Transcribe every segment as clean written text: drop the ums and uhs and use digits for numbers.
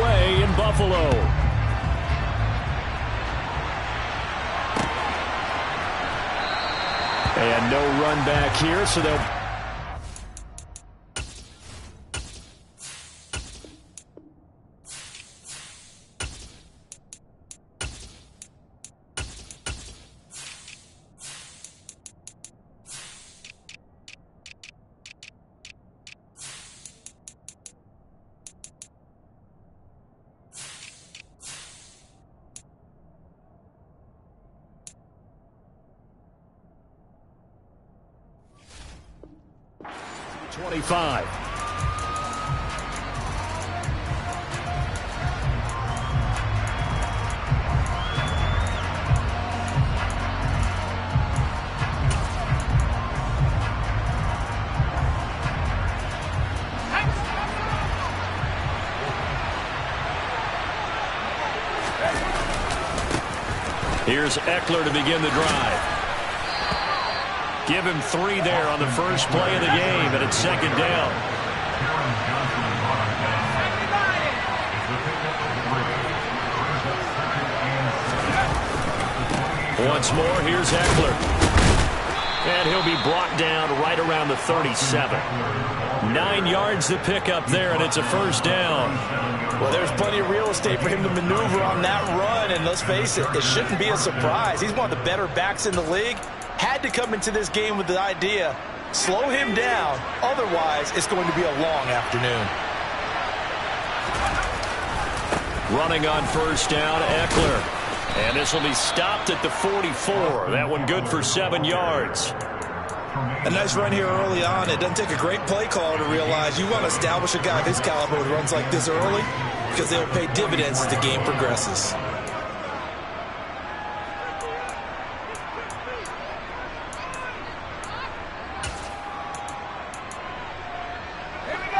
underway in Buffalo. And no run back here, so they'll... Here's Eckler to begin the drive. Give him 3 there on the first play of the game, and it's second down. Once more, here's Eckler. And he'll be brought down right around the 37. 9 yards to pick up there, and it's a first down. Well, there's plenty of real estate for him to maneuver on that run, and let's face it, it shouldn't be a surprise. He's one of the better backs in the league. Had to come into this game with the idea, slow him down, otherwise it's going to be a long afternoon. Running on first down, Eckler. And this will be stopped at the 44. That one good for 7 yards. A nice run here early on. It doesn't take a great play caller to realize you want to establish a guy of his caliber who runs like this early, because they'll pay dividends as the game progresses.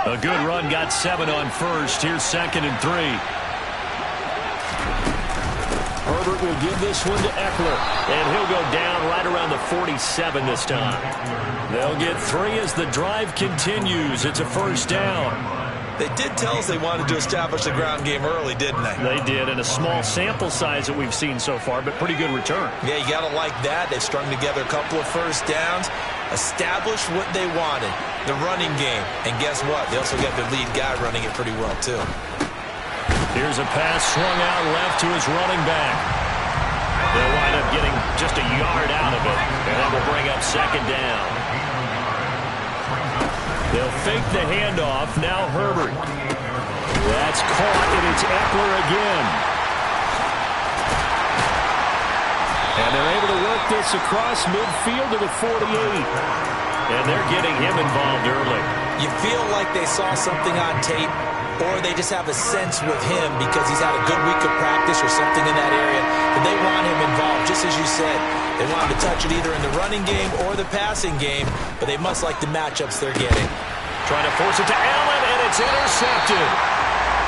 A good run, got 7 on first. Here's 2nd and 3. Herbert will give this one to Eckler, and he'll go down right around the 47 this time. They'll get 3 as the drive continues. It's a first down. They did tell us they wanted to establish the ground game early, didn't they? They did, and a small sample size that we've seen so far, but pretty good return. Yeah, you got to like that. They've strung together a couple of first downs, established what they wanted, the running game. And guess what? They also got their lead guy running it pretty well, too. Here's a pass swung out left to his running back. They'll wind up getting just a yard out of it, and that will bring up second down. They'll fake the handoff. Now Herbert. That's caught, and it's Eckler again. And they're able to work this across midfield to the 48. And they're getting him involved early. You feel like they saw something on tape, or they just have a sense with him because he's had a good week of practice or something in that area, that they want him involved, just as you said. They want him to touch it either in the running game or the passing game, but they must like the matchups they're getting. Trying to force it to Allen, and it's intercepted.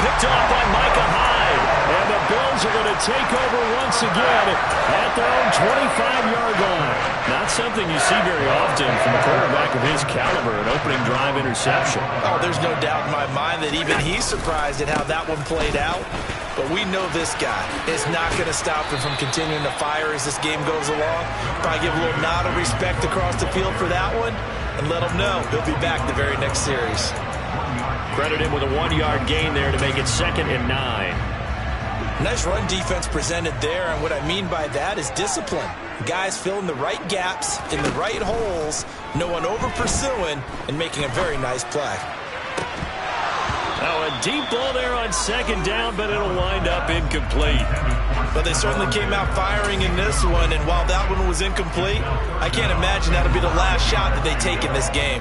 Picked off by Micah Hyde, and the Bills are going to take over once again at their own 25-yard line. Not something you see very often from a quarterback of his caliber, an opening drive interception. Oh, there's no doubt in my mind that even he's surprised at how that one played out. But we know this guy is not going to stop him from continuing to fire as this game goes along. Probably give a little nod of respect across the field for that one, and let him know he'll be back the very next series. Credit him with a 1-yard gain there to make it 2nd and 9. Nice run defense presented there, and what I mean by that is discipline. Guys filling the right gaps in the right holes, no one over-pursuing, and making a very nice play. Oh, a deep ball there on 2nd down, but it'll wind up incomplete. But they certainly came out firing in this one, and while that one was incomplete, I can't imagine that'll be the last shot that they take in this game.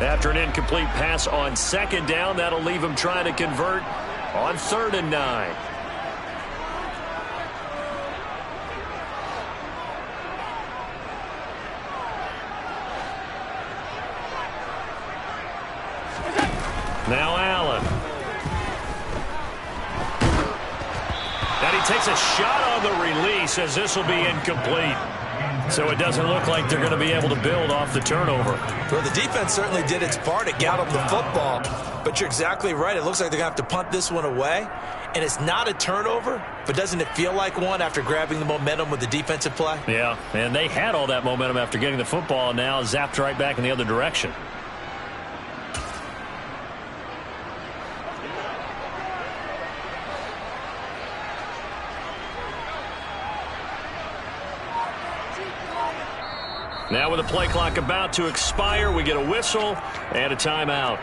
After an incomplete pass on 2nd down, that'll leave him trying to convert on 3rd and 9. Now Allen. And he takes a shot on the release as this will be incomplete. So it doesn't look like they're going to be able to build off the turnover. Well, the defense certainly did its part. It got them the football. But you're exactly right. It looks like they're going to have to punt this one away. And it's not a turnover, but doesn't it feel like one after grabbing the momentum with the defensive play? Yeah, and they had all that momentum after getting the football, and now zapped right back in the other direction. Now with the play clock about to expire, we get a whistle and a timeout.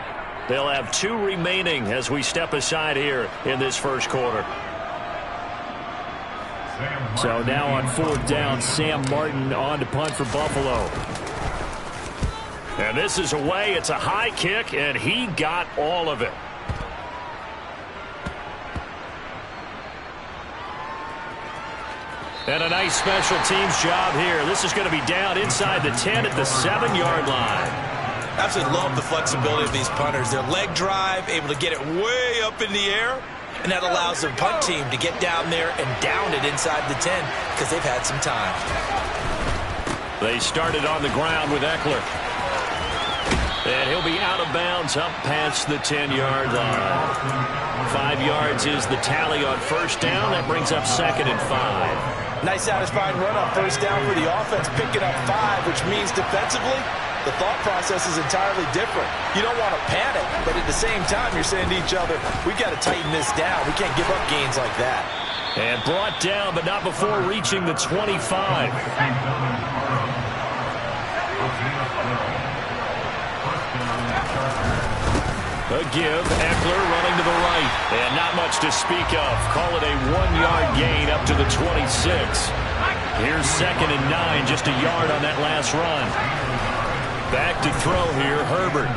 They'll have 2 remaining as we step aside here in this first quarter. So now on 4th down, Sam Martin on to punt for Buffalo. And this is away. It's a high kick, and he got all of it. And a nice special teams job here. This is going to be down inside the 10 at the 7-yard line. Absolutely love the flexibility of these punters. Their leg drive, able to get it way up in the air, and that allows their punt team to get down there and down it inside the 10 because they've had some time. They started on the ground with Eckler. And he'll be out of bounds up past the 10-yard line. 5 yards is the tally on 1st down. That brings up 2nd and 5. Nice satisfying run on 1st down for the offense, picking up 5, which means defensively, the thought process is entirely different. You don't want to panic, but at the same time, you're saying to each other, we've got to tighten this down. We can't give up gains like that. And brought down, but not before reaching the 25. A give, Eckler running to the right. And not much to speak of. Call it a 1-yard gain up to the 26. Here's 2nd and 9, just a yard on that last run. Back to throw here, Herbert.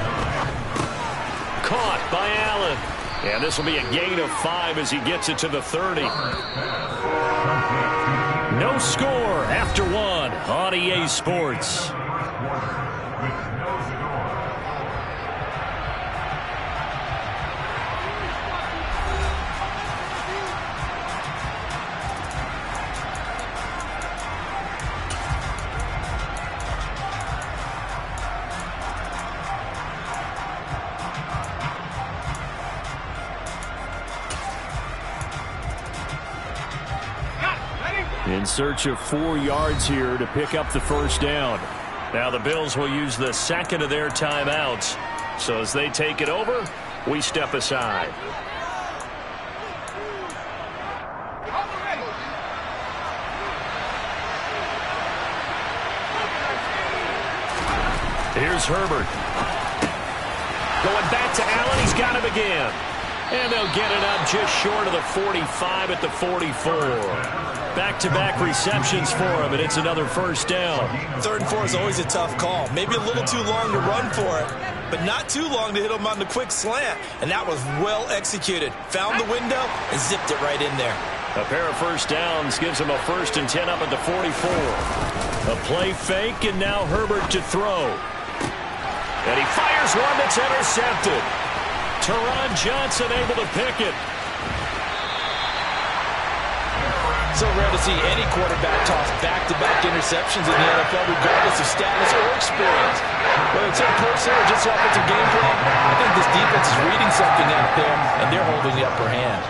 Caught by Allen. And this will be a gain of 5 as he gets it to the 30. No score after 1 on EA Sports. In search of 4 yards here to pick up the 1st down. Now the Bills will use the 2nd of their timeouts. So as they take it over, we step aside. Here's Herbert. Going back to Allen. He's got him again. And they'll get it up just short of the 45 at the 44. Back-to-back receptions for him, and it's another 1st down. 3rd and 4 is always a tough call. Maybe a little too long to run for it, but not too long to hit him on the quick slant. And that was well executed. Found the window and zipped it right in there. A pair of 1st downs gives him a 1st and 10 up at the 44. A play fake, and now Herbert to throw. And he fires one that's intercepted. Teron Johnson able to pick it. So rare to see any quarterback toss back-to-back interceptions in the NFL, regardless of status or experience. Whether it's in person or just offensive game plan, I think this defense is reading something out there, and they're holding the upper hand.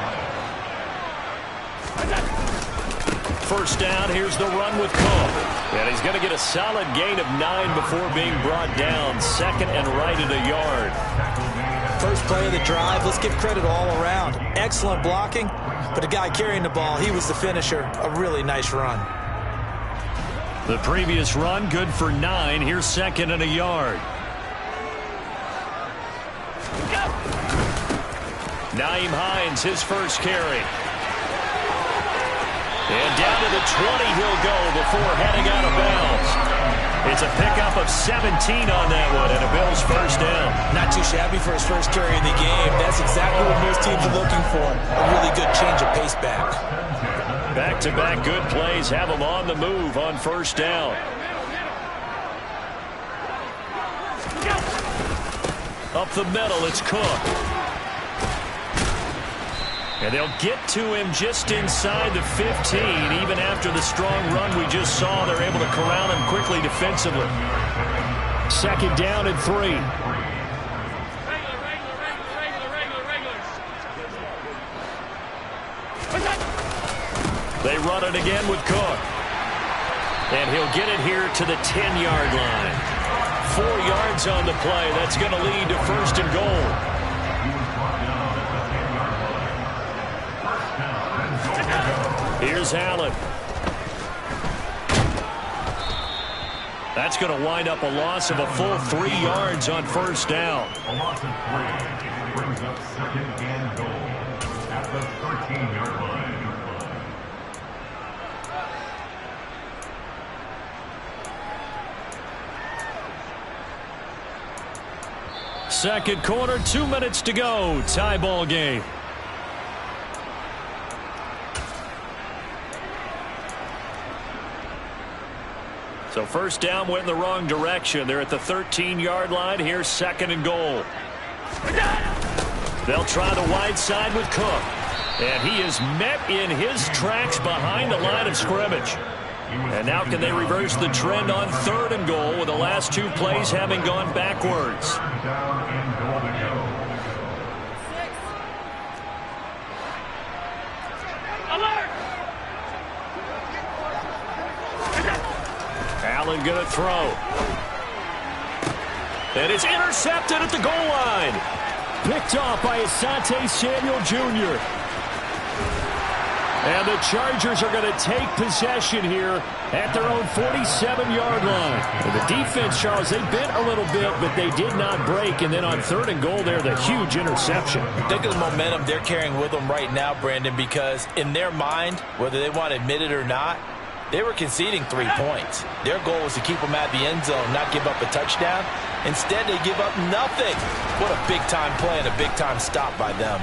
1st down, here's the run with Cook. And he's going to get a solid gain of 9 before being brought down. 2nd and right at a yard. First play of the drive, let's give credit all around. Excellent blocking, but the guy carrying the ball, he was the finisher. A really nice run. The previous run, good for 9. Here's 2nd and a yard. Nyheim Hines, his first carry. And down to the 20 he'll go before heading out of bounds. It's a pickup of 17 on that one, and a Bills 1st down. Not too shabby for his first carry in the game. That's exactly what most teams are looking for. A really good change of pace back. Back-to-back good plays have him on the move on 1st down. Up the middle, it's Cook. And they'll get to him just inside the 15. Even after the strong run we just saw, they're able to corral him quickly defensively. Second down and 3. They run it again with Cook. And he'll get it here to the 10-yard line. 4 yards on the play. That's going to lead to first and goal. Here's Allen. That's going to wind up a loss of a full 3 yards on first down. A loss of 3 brings up second and goal at the 13-yard line. Second quarter, 2 minutes to go. Tie ball game. So first down went in the wrong direction. They're at the 13-yard line. Here's second and goal. They'll try the wide side with Cook. And he is met in his tracks behind the line of scrimmage. And now can they reverse the trend on third and goal with the last 2 plays having gone backwards? Allen going to throw. And it's intercepted at the goal line. Picked off by Asante Samuel Jr. And the Chargers are going to take possession here at their own 47-yard line. And the defense, Charles, they bent a little bit, but they did not break. And then on third and goal there, the huge interception. Think of the momentum they're carrying with them right now, Brandon, because in their mind, whether they want to admit it or not, they were conceding 3 points. Their goal was to keep them at the end zone, not give up a touchdown. Instead, they give up nothing. What a big-time play and a big-time stop by them.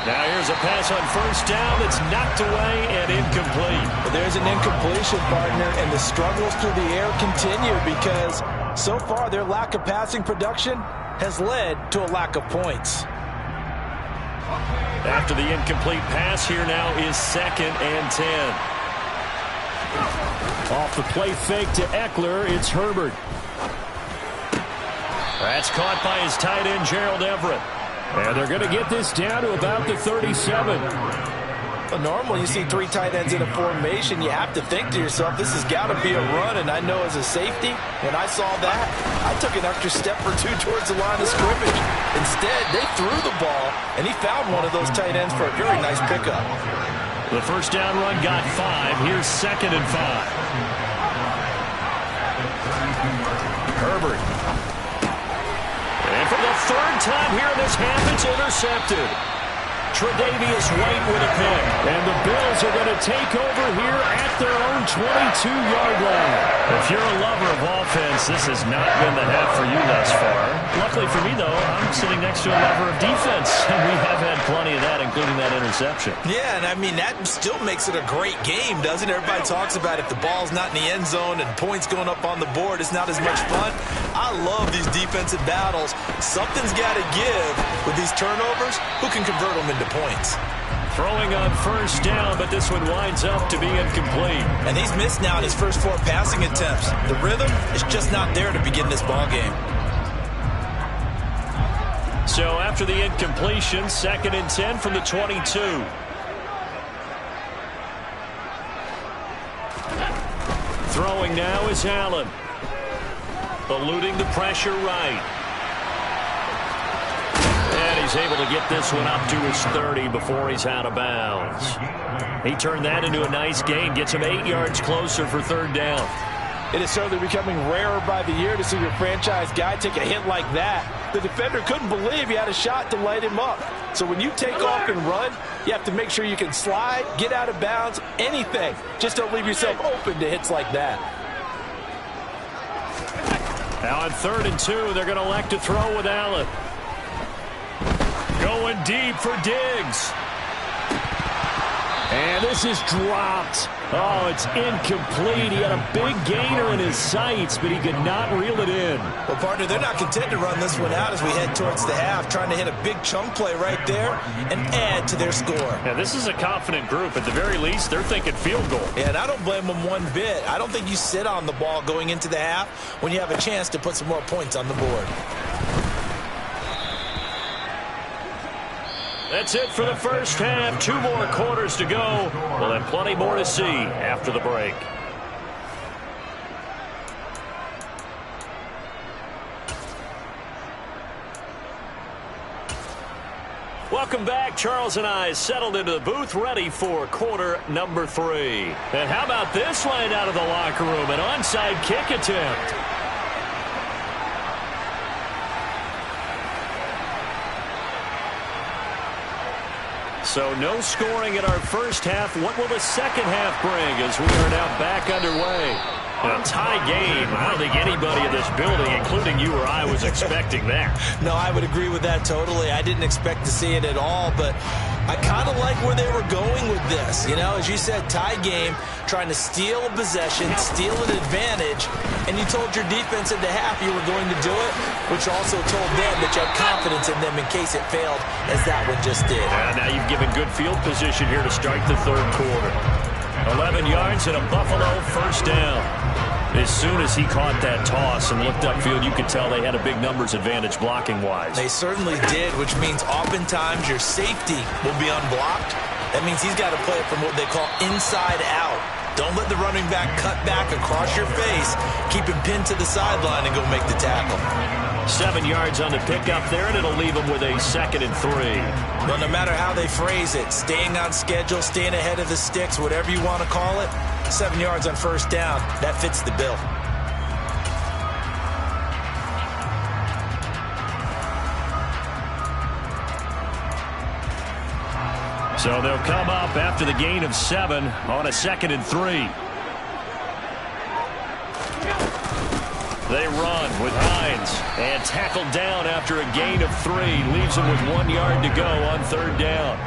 Now here's a pass on first down that's knocked away and incomplete. But there's an incompletion, partner, and the struggles through the air continue because so far their lack of passing production has led to a lack of points. After the incomplete pass, here now is second and 10. Off the play fake to Eckler, it's Herbert. That's caught by his tight end, Gerald Everett. And they're going to get this down to about the 37. But normally you see 3 tight ends in a formation, you have to think to yourself, this has got to be a run. And I know as a safety, when I saw that, I took an extra step or 2 towards the line of scrimmage. Instead, they threw the ball, and he found one of those tight ends for a very nice pickup. The first down run got 5. Here's second and 5. Herbert. And for the third time here in this half, it's intercepted. Tre'Davious White with a pick. And the Bills are going to take over here at their own 22-yard line. If you're a lover of offense, this has not been the half for you thus far. Luckily for me, though, I'm sitting next to a lover of defense, and we have had plenty of that, including that interception. Yeah, and I mean, that still makes it a great game, doesn't it? Everybody talks about if the ball's not in the end zone and points going up on the board, it's not as much fun. I love these defensive battles. Something's got to give with these turnovers. Who can convert them into points? Throwing on first down, but this one winds up to be incomplete. And he's missed now in his first 4 passing attempts. The rhythm is just not there to begin this ball game. So after the incompletion, second and 10 from the 22. Throwing now is Allen. Eluding the pressure right. And he's able to get this one up to his 30 before he's out of bounds. He turned that into a nice gain, gets him 8 yards closer for third down. It is certainly becoming rarer by the year to see your franchise guy take a hit like that. The defender couldn't believe he had a shot to light him up. So when you take off and run, you have to make sure you can slide, get out of bounds, anything. Just don't leave yourself open to hits like that. Now on third and 2, they're going to elect to throw with Allen. Going deep for Diggs. And this is dropped. Oh, it's incomplete. He had a big gainer in his sights, but he could not reel it in. Well, partner, they're not content to run this one out as we head towards the half, trying to hit a big chunk play right there and add to their score. Yeah, this is a confident group. At the very least, they're thinking field goal. Yeah, and I don't blame them one bit. I don't think you sit on the ball going into the half when you have a chance to put some more points on the board. That's it for the first half. 2 more quarters to go. We'll have plenty more to see after the break. Welcome back. Charles and I settled into the booth, ready for quarter number 3. And how about this line out of the locker room? An onside kick attempt. So no scoring in our first half. What will the second half bring as we are now back underway? A tie game. I don't think anybody in this building, including you or I, was expecting that. No, I would agree with that totally. I didn't expect to see it at all, but I kind of like where they were going with this. You know, as you said, tie game, trying to steal a possession, steal an advantage, and you told your defense at the half you were going to do it, which also told them that you had confidence in them in case it failed, as that one just did. Now you've given good field position here to start the third quarter. 11 yards and a Buffalo first down. As soon as he caught that toss and looked upfield, you could tell they had a big numbers advantage blocking-wise. They certainly did, which means oftentimes your safety will be unblocked. That means he's got to play it from what they call inside out. Don't let the running back cut back across your face. Keep him pinned to the sideline and go make the tackle. 7 yards on the pickup there, and it'll leave him with a 2nd and 3. Well, no matter how they phrase it, staying on schedule, staying ahead of the sticks, whatever you want to call it, 7 yards on first down, that fits the bill. So they'll come up after the gain of 7 on a 2nd and 3. They run with Hines and tackled down after a gain of 3. Leaves him with 1 yard to go on 3rd down.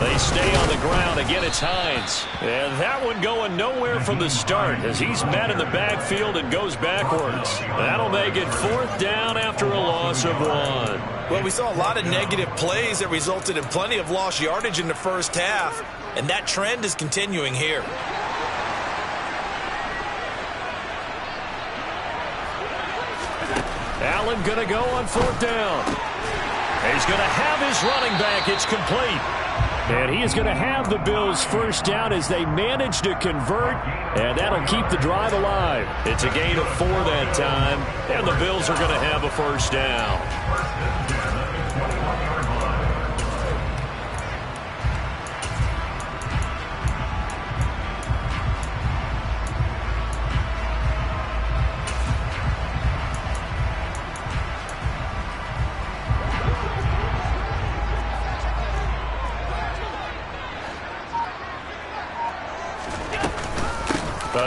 They stay on the ground. Again, it's Hines. And that one going nowhere from the start as he's met in the backfield and goes backwards. That'll make it 4th down after a loss of 1. Well, we saw a lot of negative plays that resulted in plenty of lost yardage in the first half, and that trend is continuing here. Allen going to go on 4th down. He's going to have his running back. It's complete. And he is going to have the Bills first down as they manage to convert, and that'll keep the drive alive. It's a gain of 4 that time, and the Bills are going to have a first down.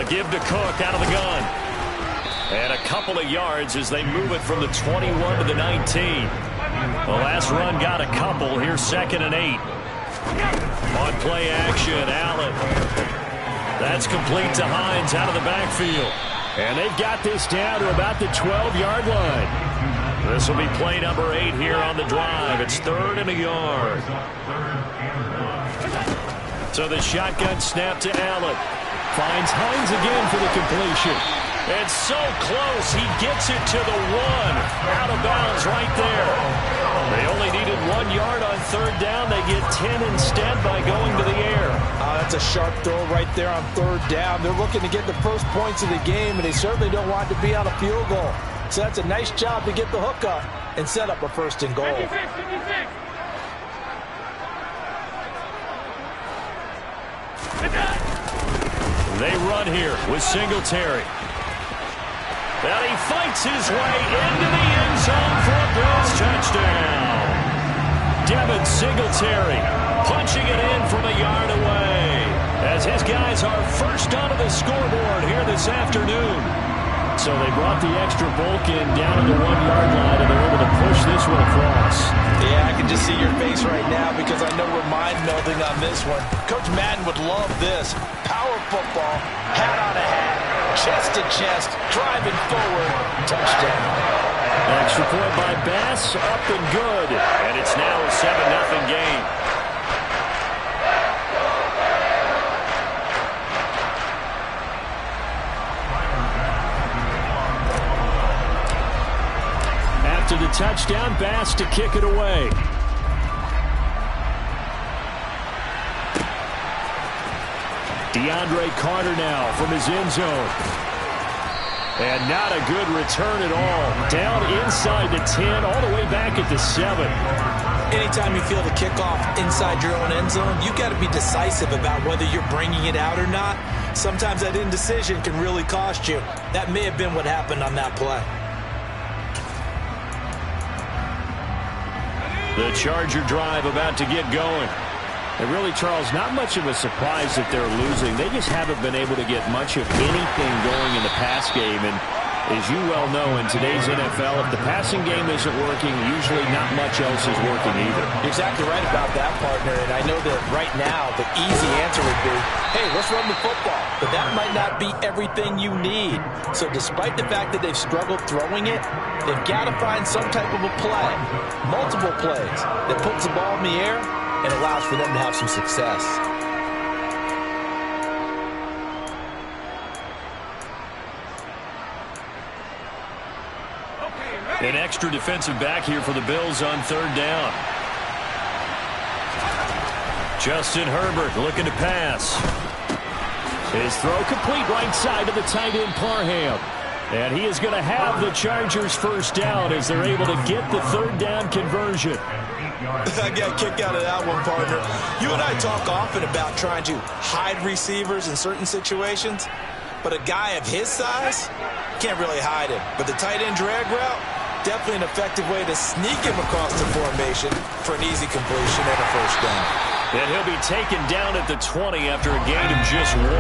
Give to Cook out of the gun. And a couple of yards as they move it from the 21 to the 19. The last run got a couple. Here's 2nd and 8. On play action, Allen. That's complete to Hines out of the backfield. And they've got this down to about the 12-yard line. This will be play number 8 here on the drive. It's 3rd and a yard. So the shotgun snap to Allen. Finds Hines again for the completion. And so close, he gets it to the 1. Out of bounds right there. They only needed 1 yard on 3rd down. They get 10 instead by going to the air. That's a sharp throw right there on 3rd down. They're looking to get the first points of the game, and they certainly don't want to be on a field goal. So that's a nice job to get the hook up and set up a 1st and goal. 56, 56. They run here with Singletary. And he fights his way into the end zone for a Bills touchdown. Devin Singletary punching it in from a yard away as his guys are first onto the scoreboard here this afternoon. So they brought the extra bulk in down to the 1-yard line, and they're able to push this one across. Yeah, I can just see your face right now because I know we're mind-melding on this one. Coach Madden would love this. Power football, hat on a hat, chest to chest, driving forward, touchdown. Extra point by Bass, up and good. And it's now a 7-0 game. After the touchdown, Bass to kick it away. DeAndre Carter now from his end zone. And not a good return at all. Down inside the 10, all the way back at the 7. Anytime you feel the kickoff inside your own end zone, you got to be decisive about whether you're bringing it out or not. Sometimes that indecision can really cost you. That may have been what happened on that play. The Charger drive about to get going. And really, Charles, not much of a surprise that they're losing. They just haven't been able to get much of anything going in the pass game. And as you well know, in today's NFL, if the passing game isn't working, usually not much else is working either. You're exactly right about that, partner. And I know that right now the easy answer would be, hey, let's run the football. But that might not be everything you need. So despite the fact that they've struggled throwing it, they've got to find some type of a play, multiple plays, that puts the ball in the air and allows for them to have some success. An extra defensive back here for the Bills on 3rd down. Justin Herbert looking to pass. His throw complete right side to the tight end Parham. And he is going to have the Chargers first down as they're able to get the 3rd down conversion. I got a kick out of that one, partner. You and I talk often about trying to hide receivers in certain situations, but a guy of his size can't really hide him. But the tight end drag route, definitely an effective way to sneak him across the formation for an easy completion and a first down. And he'll be taken down at the 20 after a gain of just 1.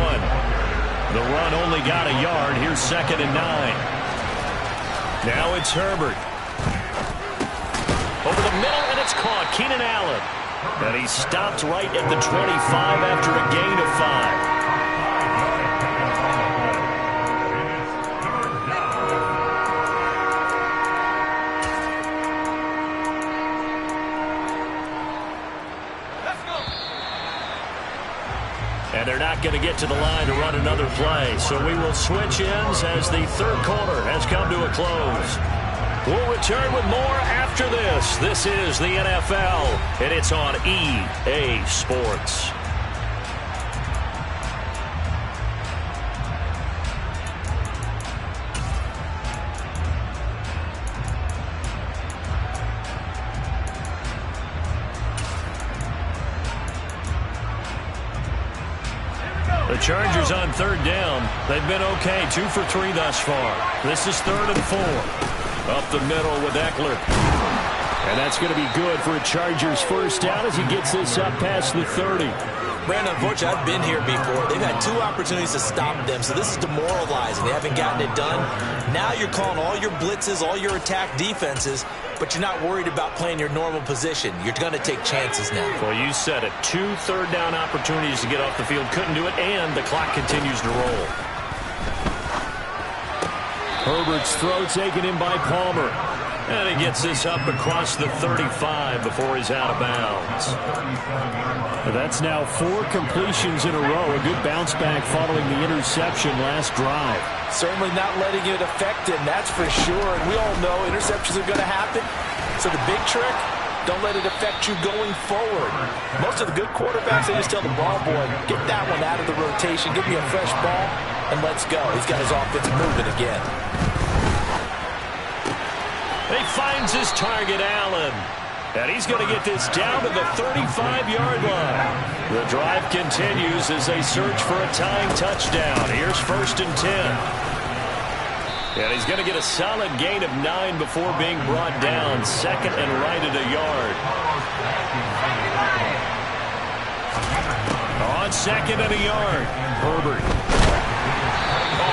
The run only got a yard. Here's 2nd and 9. Now it's Herbert. Over the middle, and it's caught. Keenan Allen. And he stopped right at the 25 after a gain of 5. And they're not going to get to the line to run another play. So we will switch ends as the 3rd quarter has come to a close. We'll return with more after this. This is the NFL, and it's on EA Sports. The Chargers on 3rd down. They've been okay, 2 for 3 thus far. This is 3rd and 4. Up the middle with Eckler. And that's going to be good for a Chargers first down as he gets this up past the 30. Brandon, unfortunately, I've been here before. They've had 2 opportunities to stop them, so this is demoralizing. They haven't gotten it done. Now you're calling all your blitzes, all your attack defenses, but you're not worried about playing your normal position. You're going to take chances now. Well, you said it. 2 third down opportunities to get off the field. Couldn't do it, and the clock continues to roll. Herbert's throw taken in by Palmer. And he gets this up across the 35 before he's out of bounds. That's now 4 completions in a row. A good bounce back following the interception last drive. Certainly not letting it affect him, that's for sure. And we all know interceptions are going to happen. So the big trick, don't let it affect you going forward. Most of the good quarterbacks, they just tell the ball boy, get that one out of the rotation, give me a fresh ball, and let's go. He's got his offense moving again. He finds his target, Allen. And he's going to get this down to the 35-yard line. The drive continues as they search for a tying touchdown. Here's 1st and 10. And he's going to get a solid gain of 9 before being brought down. 2nd and right at a yard. On 2nd and a yard, Herbert.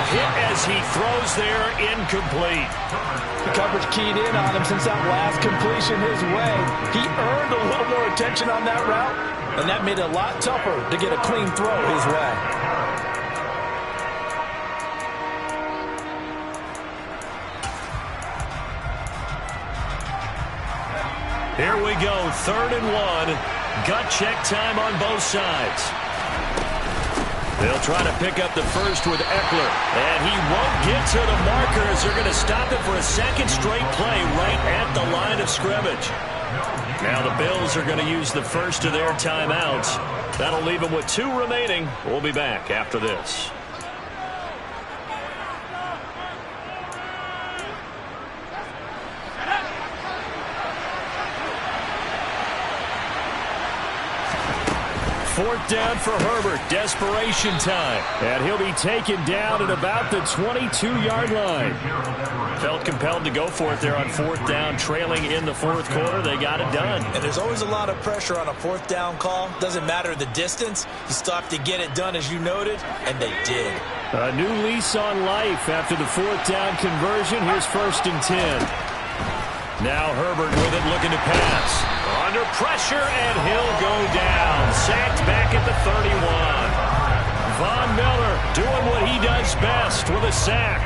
Hit as he throws there, incomplete. The coverage keyed in on him since that last completion his way. He earned a little more attention on that route, and that made it a lot tougher to get a clean throw his way. Here we go, 3rd and 1. Gut check time on both sides. They'll try to pick up the first with Eckler, and he won't get to the markers. They're going to stop it for a second straight play right at the line of scrimmage. Now the Bills are going to use the first of their timeouts. That'll leave them with 2 remaining. We'll be back after this. Fourth down for Herbert. Desperation time. And he'll be taken down at about the 22-yard line. Felt compelled to go for it there on 4th down, trailing in the 4th quarter. They got it done. And there's always a lot of pressure on a 4th down call. Doesn't matter the distance. You still have to get it done, as you noted, and they did. A new lease on life after the 4th down conversion. Here's 1st and 10. Now Herbert with it, looking to pass. Under pressure, and he'll go down. Sacked back at the 31. Von Miller doing what he does best with a sack.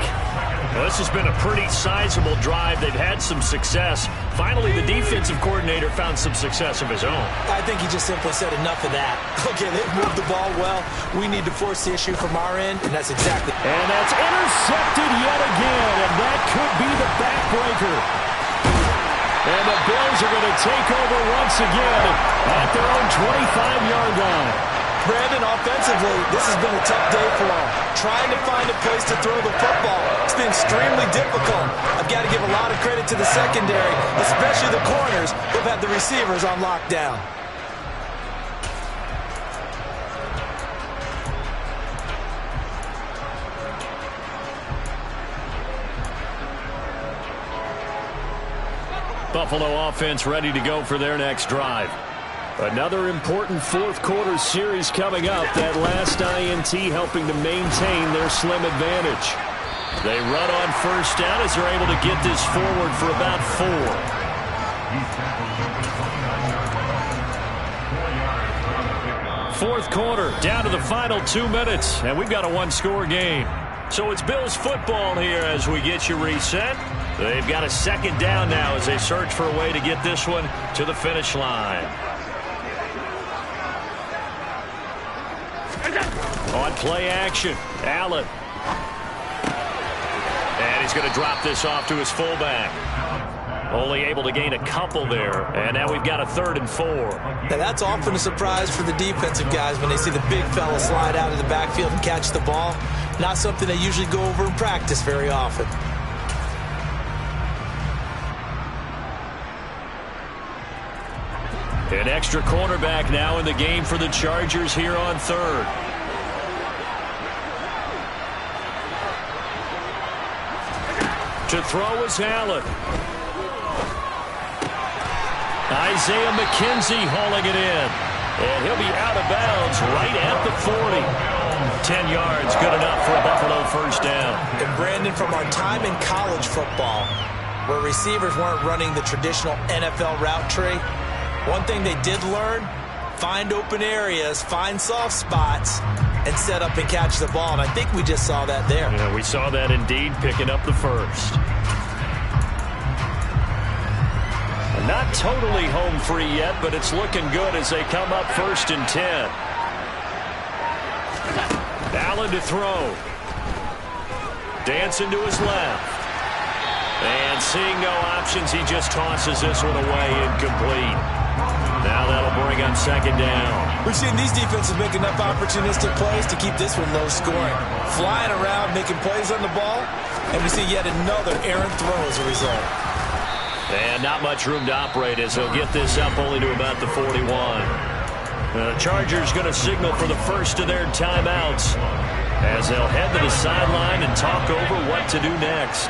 Well, this has been a pretty sizable drive. They've had some success. Finally, the defensive coordinator found some success of his own. I think he just simply said enough of that. Okay, they've moved the ball well. We need to force the issue from our end, and that's exactly. And that's intercepted yet again, and that could be the backbreaker. And the Bills are going to take over once again at their own 25-yard line. Brandon, offensively, this has been a tough day for them. Trying to find a place to throw the football. It's been extremely difficult. I've got to give a lot of credit to the secondary, especially the corners who've had the receivers on lockdown. Buffalo offense ready to go for their next drive. Another important 4th quarter series coming up. That last INT helping to maintain their slim advantage. They run on 1st down as they're able to get this forward for about 4. 4th quarter, down to the final 2 minutes, and we've got a 1-score game. So it's Bills football here as we get you reset. They've got a 2nd down now as they search for a way to get this one to the finish line. On play action, Allen. And he's going to drop this off to his fullback. Only able to gain a couple there. And now we've got a 3rd and 4. Now that's often a surprise for the defensive guys when they see the big fella slide out of the backfield and catch the ball. Not something they usually go over in practice very often. An extra cornerback now in the game for the Chargers here on 3rd. To throw is Allen. Isaiah McKenzie hauling it in. And he'll be out of bounds right at the 40. 10 yards, good enough for a Buffalo 1st down. And Brandon, from our time in college football, where receivers weren't running the traditional NFL route tree, one thing they did learn, find open areas, find soft spots, and set up and catch the ball. And I think we just saw that there. Yeah, we saw that indeed, picking up the 1st. Not totally home free yet, but it's looking good as they come up 1st and 10. Allen to throw. Dancing to his left. And seeing no options, he just tosses this one away, incomplete. Now that'll bring up 2nd down. We've seen these defenses make enough opportunistic plays to keep this one low scoring. Flying around, making plays on the ball, and we see yet another errant throw as a result. And not much room to operate as they'll get this up only to about the 41. The Chargers going to signal for the first of their timeouts as they'll head to the sideline and talk over what to do next.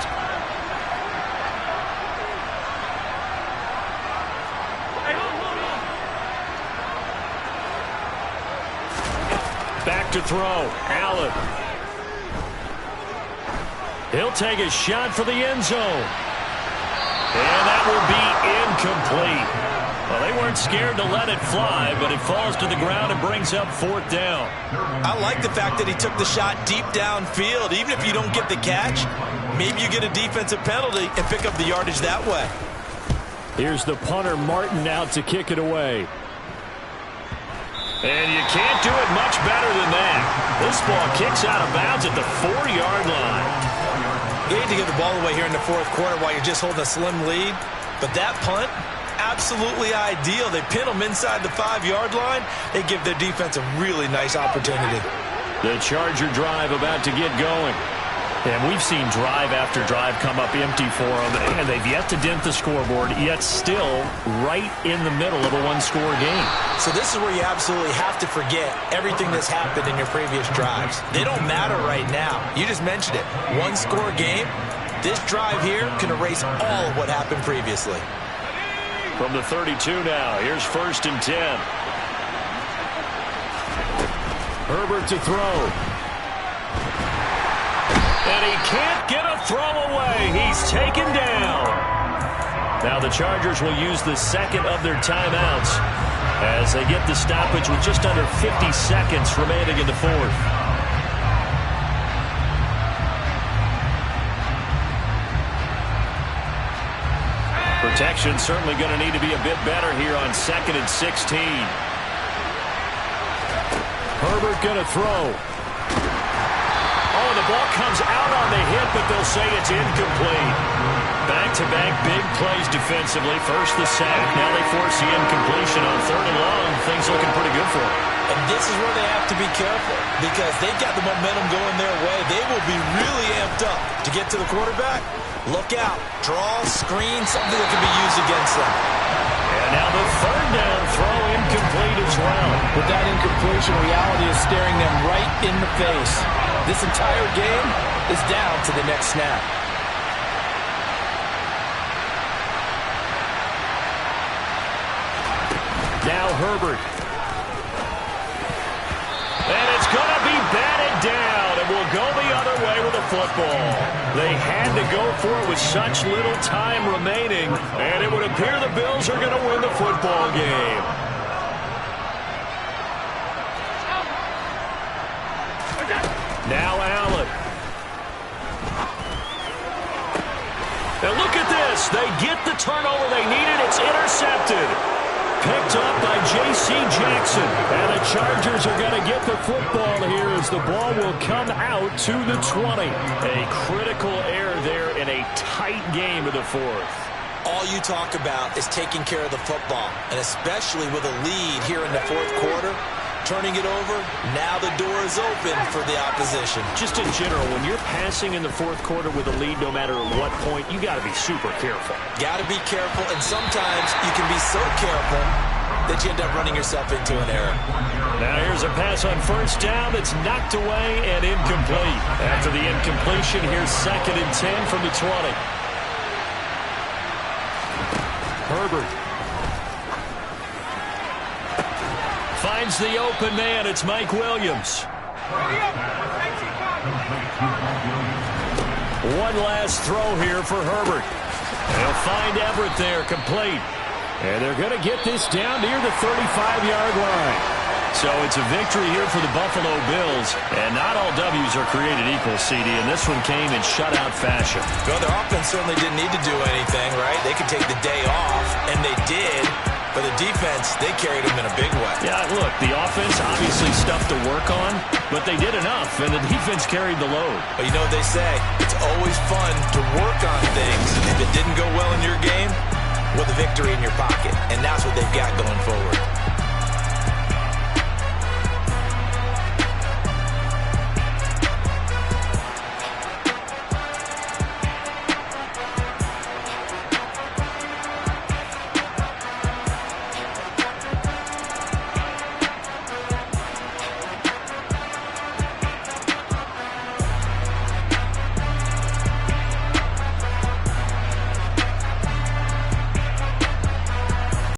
Back to throw. Allen. He'll take a shot for the end zone. And that will be incomplete. Well, they weren't scared to let it fly, but it falls to the ground and brings up 4th down. I like the fact that he took the shot deep downfield. Even if you don't get the catch, maybe you get a defensive penalty and pick up the yardage that way. Here's the punter, Martin, out to kick it away. And you can't do it much better than that. This ball kicks out of bounds at the 4-yard line. You hate to give the ball away here in the 4th quarter while you're just holding a slim lead. But that punt, absolutely ideal. They pin them inside the 5-yard line. They give their defense a really nice opportunity. The Charger drive about to get going. And we've seen drive after drive come up empty for them, and they've yet to dent the scoreboard, yet still right in the middle of a one-score game. So this is where you absolutely have to forget everything that's happened in your previous drives. They don't matter right now. You just mentioned it. One-score game. This drive here can erase all of what happened previously. From the 32 now, here's 1st and 10. Herbert to throw. And he can't get a throw away. He's taken down. Now the Chargers will use the second of their timeouts as they get the stoppage with just under 50 seconds remaining in the 4th. Protection certainly going to need to be a bit better here on 2nd and 16. Herbert going to throw. Oh, the ball comes out on the hit, but they'll say it's incomplete. Back-to-back big plays defensively. First the sack, now they force the incompletion on 3rd and long. Things looking pretty good for them. And this is where they have to be careful because they've got the momentum going their way. They will be really amped up to get to the quarterback. Look out. Draw, screen, something that can be used against them. And now the 3rd down throw incomplete as well. With that incompletion, reality is staring them right in the face. This entire game is down to the next snap. Now Herbert. And it's going to be batted down, and will go the other way with the football. They had to go for it with such little time remaining, and it would appear the Bills are going to win the football game. Now Allen. And look at this. They get the turnover they needed. It's intercepted. Picked up by J.C. Jackson. And the Chargers are going to get the football here as the ball will come out to the 20. A critical error there in a tight game of the 4th. All you talk about is taking care of the football, and especially with a lead here in the 4th quarter. Turning it over, now the door is open for the opposition. Just in general, when you're passing in the 4th quarter with a lead, no matter at what point, you got to be super careful. Got to be careful, and sometimes you can be so careful that you end up running yourself into an error. Now here's a pass on 1st down that's knocked away and incomplete. After the incompletion, here's 2nd and 10 from the 20. Herbert. Finds the open man. It's Mike Williams. One last throw here for Herbert. They'll find Everett there, complete. And they're going to get this down near the 35-yard line. So it's a victory here for the Buffalo Bills. And not all W's are created equal, CD. And this one came in shutout fashion. Well, their offense certainly didn't need to do anything, right? They could take the day off, and they did. But the defense, they carried them in a big way. Yeah, look, the offense obviously stuff to work on, but they did enough, and the defense carried the load. But you know what they say, it's always fun to work on things. If it didn't go well in your game, with a victory in your pocket, and that's what they've got going for